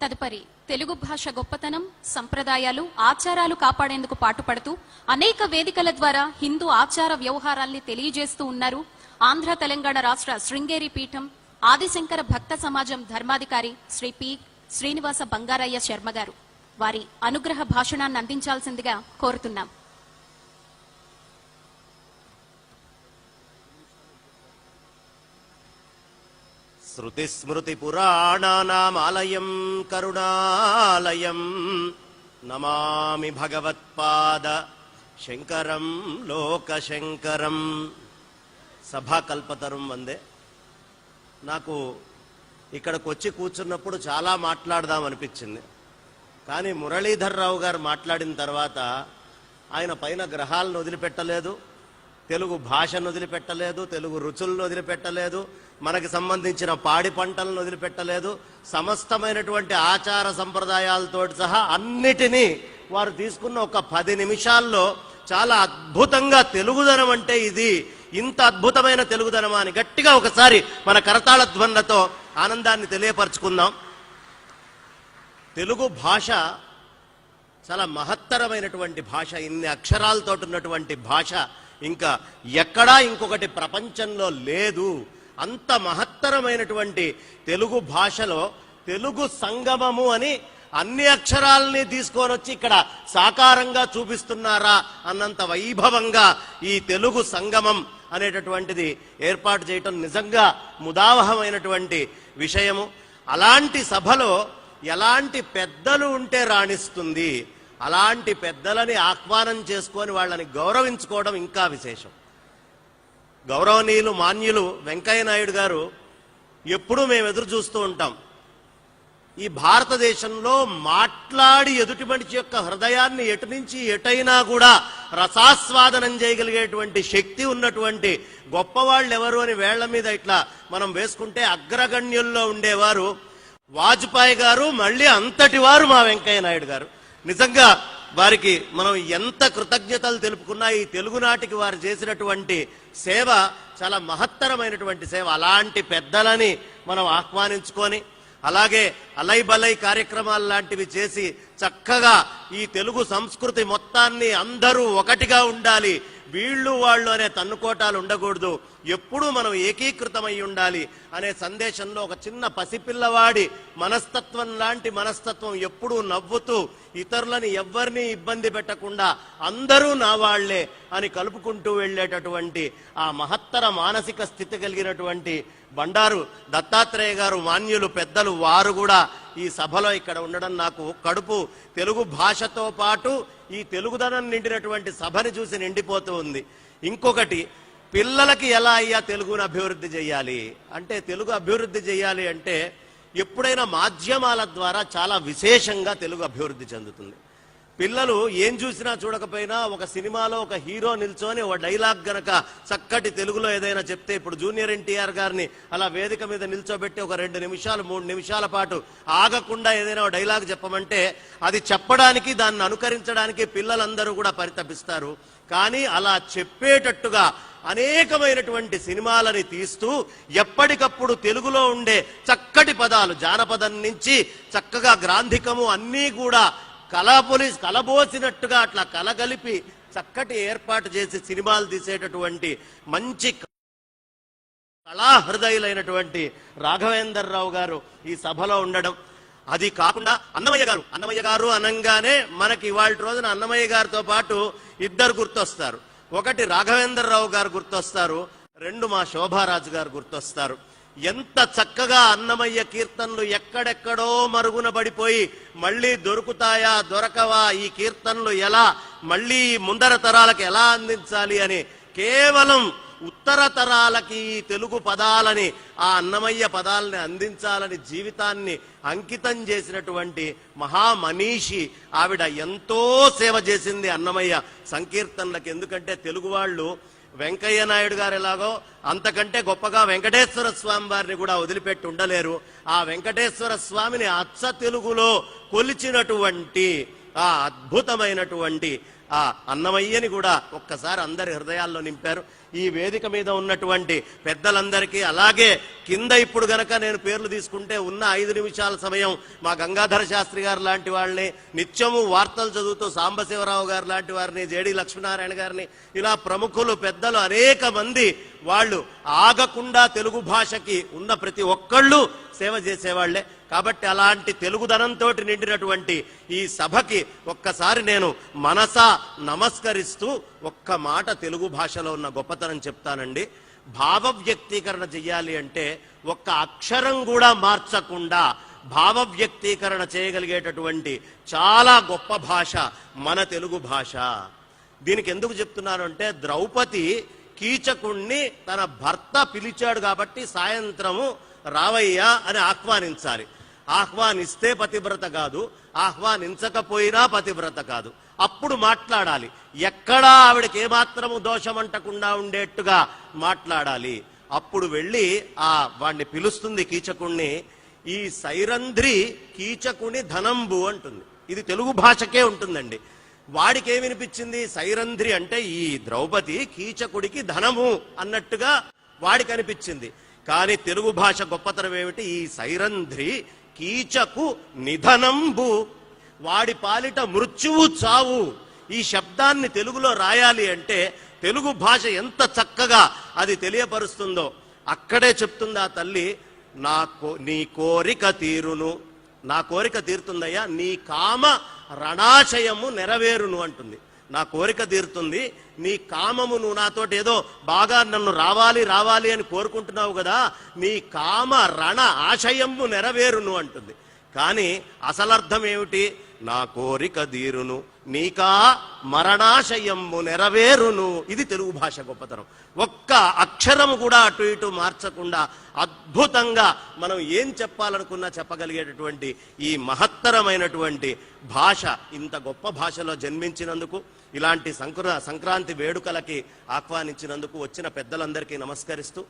తదుపరి తెలుగు భాష గొప్పతనం, సంప్రదాయాలు, ఆచారాలు కాపాడేందుకు పాటుపడుతూ అనేక వేదికల ద్వారా హిందూ ఆచార వ్యవహారాల్ని తెలియజేస్తూ ఉన్నారు ఆంధ్ర తెలంగాణ రాష్ట్ర శృంగేరి పీఠం ఆదిశంకర భక్త సమాజం ధర్మాధికారి శ్రీ పి శ్రీనివాస బంగారయ్య శర్మ గారు. వారి అనుగ్రహ భాషణాన్ని అందించాల్సిందిగా కోరుతున్నాం. శృతి స్మృతి పురాణానామాలయం కరుణాలయం నమామి భగవత్పాద శంకరం లోకశంకరం. సభాకల్పతరం వందే. నాకు ఇక్కడికి వచ్చి కూర్చున్నప్పుడు చాలా మాట్లాడదాం అనిపించింది. కానీ మురళీధర్రావు గారు మాట్లాడిన తర్వాత ఆయన పైన గ్రహాలను వదిలిపెట్టలేదు, తెలుగు భాషను వదిలిపెట్టలేదు, తెలుగు రుచులను వదిలిపెట్టలేదు, మనకి సంబంధించిన పాడి పంటలను వదిలిపెట్టలేదు, సమస్తమైనటువంటి ఆచార సంప్రదాయాలతో సహా అన్నిటినీ వారు తీసుకున్న ఒక 10 నిమిషాల్లో చాలా అద్భుతంగా తెలుగుదనం అంటే ఇది, ఇంత అద్భుతమైన తెలుగుదనమా అని గట్టిగా ఒకసారి మన కరతాళ ధ్వనులతో ఆనందాన్ని తెలియపరచుకుందాం. తెలుగు భాష చాలా మహత్తరమైనటువంటి భాష. ఇన్ని అక్షరాలతో ఉన్నటువంటి భాష ఇంకా ఎక్కడా ఇంకొకటి ప్రపంచంలో లేదు. అంత మహత్తరమైనటువంటి తెలుగు భాషలో తెలుగు సంగమము అని అన్ని అక్షరాలని తీసుకొని వచ్చి ఇక్కడ సాకారంగా చూపిస్తున్నారా అన్నంత వైభవంగా ఈ తెలుగు సంగమం అనేటటువంటిది ఏర్పాటు చేయటం నిజంగా ముదావహమైనటువంటి విషయము. అలాంటి సభలో ఎలాంటి పెద్దలు ఉంటే రాణిస్తుంది, అలాంటి పెద్దలని ఆహ్వానం చేసుకొని వాళ్ళని గౌరవించుకోవడం ఇంకా విశేషం. గౌరవనీయులు మాన్యులు వెంకయ్య నాయుడు గారు ఎప్పుడూ మేము ఎదురు చూస్తూ ఉంటాం. ఈ భారతదేశంలో మాట్లాడి ఎదుటి మనిషి యొక్క హృదయాన్ని ఎటు నుంచి ఎటైనా కూడా రసాస్వాదనం చేయగలిగేటువంటి శక్తి ఉన్నటువంటి గొప్పవాళ్ళు ఎవరు అని వేళ్ల మీద ఇట్లా మనం వేసుకుంటే అగ్రగణ్యుల్లో ఉండేవారు వాజ్పేయి గారు, మళ్ళీ అంతటి వారు మా వెంకయ్య నాయుడు గారు. నిజంగా వారికి మనం ఎంత కృతజ్ఞతలు తెలుపుకున్నా ఈ తెలుగునాటికి వారు చేసినటువంటి సేవ చాలా మహత్తరమైనటువంటి సేవ. అలాంటి పెద్దలని మనం ఆహ్వానించుకొని అలాగే అలై బలై కార్యక్రమాలు లాంటివి చేసి చక్కగా ఈ తెలుగు సంస్కృతి మొత్తాన్ని అందరూ ఒకటిగా ఉండాలి, వీళ్ళు వాళ్ళు అనే తన్నుకోటాలు ఉండకూడదు, ఎప్పుడూ మనం ఏకీకృతమై ఉండాలి అనే సందేశంలో ఒక చిన్న పసిపిల్లవాడి మనస్తత్వం లాంటి మనస్తత్వం ఎప్పుడూ నవ్వుతూ ఇతరులని ఎవ్వరినీ ఇబ్బంది పెట్టకుండా అందరూ నా వాళ్లే అని కలుపుకుంటూ వెళ్ళేటటువంటి ఆ మహత్తర మానసిక స్థితి కలిగినటువంటి బండారు దత్తాత్రేయ గారు మాన్యులు పెద్దలు వారు కూడా ఈ సభలో ఇక్కడ ఉండడం నాకు కడుపు తెలుగు భాషతో పాటు ఈ తెలుగుదనం నిండినటువంటి సభని చూసి నిండిపోతూ ఉంది. ఇంకొకటి, పిల్లలకి ఎలా అయ్యా తెలుగును అభివృద్ధి చేయాలి అంటే, తెలుగు అభివృద్ధి చేయాలి అంటే ఎప్పుడైనా మాధ్యమాల ద్వారా చాలా విశేషంగా తెలుగు అభివృద్ధి చెందుతుంది. పిల్లలు ఏం చూసినా చూడకపోయినా ఒక సినిమాలో ఒక హీరో నిల్చొని ఒక డైలాగ్ గనక చక్కటి తెలుగులో ఏదైనా చెప్తే, ఇప్పుడు జూనియర్ ఎన్టీఆర్ గారిని అలా వేదిక మీద నిల్చోబెట్టి ఒక 2 నిమిషాలు 3 నిమిషాల పాటు ఆగకుండా ఏదైనా ఒక డైలాగ్ చెప్పమంటే అది చెప్పడానికి దాన్ని అనుకరించడానికి పిల్లలందరూ కూడా పరితపిస్తారు. కానీ అలా చెప్పేటట్టుగా అనేకమైనటువంటి సినిమాలని తీస్తూ ఎప్పటికప్పుడు తెలుగులో ఉండే చక్కటి పదాలు, జానపదం నుంచి చక్కగా గ్రాంధికము అన్నీ కూడా కలబోసినట్టుగా అట్లా కలగలిపి చక్కటి ఏర్పాటు చేసి సినిమాలు తీసేటటువంటి మంచి కళాహృదయులైనటువంటి రాఘవేంద్రరావు గారు ఈ సభలో ఉండడం, అది కాకుండా అన్నమయ్య గారు అనంగానే మనకి ఇవాళ రోజున అన్నమయ్య గారితో పాటు 2 గుర్తొస్తారు. ఒకటి రాఘవేంద్రరావు గారు గుర్తొస్తారు, 2 మా శోభారాజు గారు గుర్తొస్తారు. ఎంత చక్కగా అన్నమయ్య కీర్తనలు ఎక్కడెక్కడో మరుగున పడిపోయి మళ్ళీ దొరుకుతాయా దొరకవా, ఈ కీర్తనలు ఎలా మళ్ళీ ముందర తరాలకు ఎలా అందించాలి అని కేవలం ఉత్తర తరాలకి తెలుగు పదాలని, ఆ అన్నమయ్య పదాలని అందించాలని జీవితాన్ని అంకితం చేసినటువంటి మహామనీషి ఆవిడ. ఎంతో సేవ చేసింది అన్నమయ్య సంకీర్తనలకు. ఎందుకంటే తెలుగు వాళ్ళు వెంకయ్య నాయుడు గారు ఎలాగో అంతకంటే గొప్పగా వెంకటేశ్వర స్వామి వారిని కూడా వదిలిపెట్టి ఉండలేరు. ఆ వెంకటేశ్వర స్వామిని అచ్చ తెలుగులో కొలిచినటువంటి ఆ అద్భుతమైనటువంటి ఆ అన్నమయ్యని కూడా ఒక్కసారి అందరి హృదయాల్లో నింపారు. ఈ వేదిక మీద ఉన్నటువంటి పెద్దలందరికీ, అలాగే కింద ఇప్పుడు గనక నేను పేర్లు తీసుకుంటే ఉన్న 5 నిమిషాల సమయం మా గంగాధర శాస్త్రి గారు లాంటి వాళ్ళని, నిత్యము వార్తలు చదువుతూ సాంబశివరావు గారు లాంటి వారిని, జేడి లక్ష్మీనారాయణ గారిని, ఇలా ప్రముఖులు పెద్దలు అనేక మంది వాళ్ళు ఆగకుండా తెలుగు భాషకి ఉన్న ప్రతి ఒక్కళ్ళు సేవ చేసేవాళ్లే. కాబట్టి అలాంటి తెలుగుదనంతో నిండినటువంటి ఈ సభకి ఒక్కసారి నేను మనసా నమస్కరిస్తూ ఒక్క మాట తెలుగు భాషలో ఉన్న గొప్పతనం చెప్తానండి. భావ వ్యక్తీకరణ చెయ్యాలి అంటే ఒక్క అక్షరం కూడా మార్చకుండా భావ వ్యక్తీకరణ చేయగలిగేటటువంటి చాలా గొప్ప భాష మన తెలుగు భాష. దీనికి ఎందుకు చెప్తున్నాను అంటే, ద్రౌపది కీచకుణ్ణి తన భర్త పిలిచాడు కాబట్టి సాయంత్రము రావయ్యా అని ఆహ్వానించాలి. ఆహ్వానిస్తే పతివ్రత కాదు, ఆహ్వానించకపోయినా పతివ్రత కాదు. అప్పుడు మాట్లాడాలి. ఎక్కడా ఆవిడకి ఏమాత్రము దోషమంటకుండా ఉండేట్టుగా మాట్లాడాలి. అప్పుడు వెళ్ళి వాడిని పిలుస్తుంది కీచకుణ్ణి. ఈ సైరంధ్రి కీచకుని ధనంబు అంటుంది. ఇది తెలుగు భాషకే ఉంటుందండి. వాడికి ఏమినిపించింది? సైరంధ్రి అంటే ఈ ద్రౌపది కీచకుడికి ధనము అన్నట్టుగా వాడికి అనిపించింది. కానీ తెలుగు భాష గొప్పతనం ఏమిటి? ఈ సైరంధ్రి కీచకు నిధనంబు, వాడి పాలిట మృత్యువు చావు. ఈ శబ్దాన్ని తెలుగులో రాయాలి అంటే తెలుగు భాష ఎంత చక్కగా అది తెలియపరుస్తుందో అక్కడే చెప్తుంది ఆ తల్లి. నీ కోరిక తీరును, నా కోరిక తీరుతుందయ్యా, నీ కామ రణాశయము నెరవేరును అంటుంది. నా కోరిక తీరుతుంది, నీ కామము, నువ్వు నాతోటి ఏదో బాగా నన్ను రావాలి రావాలి అని కోరుకుంటున్నావు కదా, నీ కామ రణ ఆశయము నెరవేరును అంటుంది. కానీ అసలర్థం ఏమిటి? నా కోరిక తీరును, నీకా మరణాశయము నెరవేరును. ఇది తెలుగు భాష గొప్పతనం. ఒక్క అక్షరము కూడా అటు ఇటు మార్చకుండా అద్భుతంగా మనం ఏం చెప్పాలనుకున్నా చెప్పగలిగేటటువంటి ఈ మహత్తరమైనటువంటి భాష, ఇంత గొప్ప భాషలో జన్మించినందుకు, ఇలాంటి సంక్రాంతి వేడుకలకి ఆహ్వానించినందుకు వచ్చిన పెద్దలందరికీ నమస్కరిస్తూ,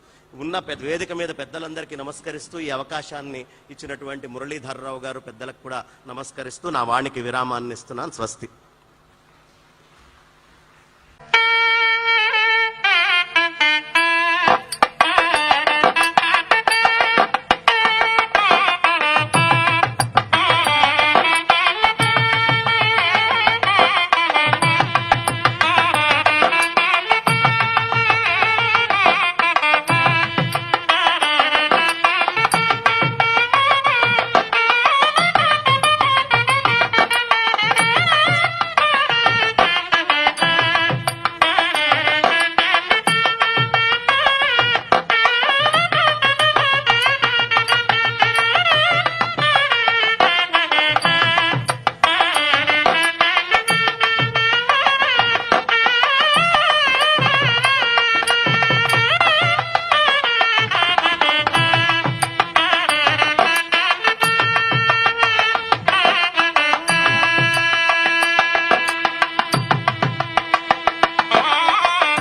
ఉన్న వేదిక మీద పెద్దలందరికీ నమస్కరిస్తూ, ఈ అవకాశాన్ని ఇచ్చినటువంటి మురళీధరరావు గారు పెద్దలకు కూడా నమస్కరిస్తూ నా వాణికి విరామాన్ని ఇస్తున్నాను. స్వస్తి.